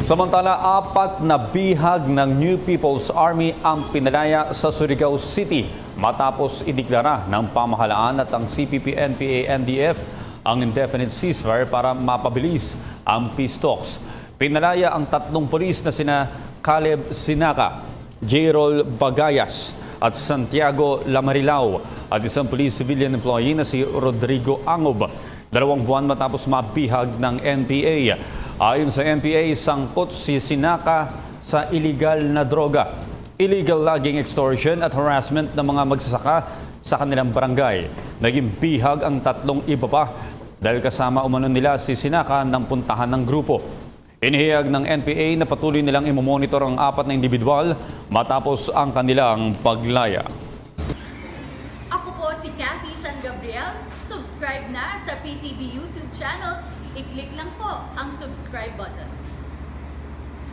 Samantala, 4 na bihag ng New People's Army ang pinalaya sa Surigao City matapos ideklara ng pamahalaan at ang CPP, NPA, NDF ang indefinite ceasefire para mapabilis ang peace talks. Pinalaya ang 3 pulis na sina Caleb Sinaca, Jerol Bagayas at Santiago Lamarilao at isang police civilian employee na si Rodrigo Angob, 2 buwan matapos mabihag ng NPA. Ayon sa NPA, sangkot si Sinaca sa illegal na droga, illegal logging, extortion at harassment ng mga magsasaka sa kanilang barangay. Naging bihag ang 3 iba pa dahil kasama umano nila si Sinaca ng puntahan ng grupo. Inihayag ng NPA na patuloy nilang imomonitor ang 4 na individual matapos ang kanilang paglaya. Ako po si Cathy San Gabriel. Subscribe na sa PTV YouTube channel. I-click lang po ang subscribe button.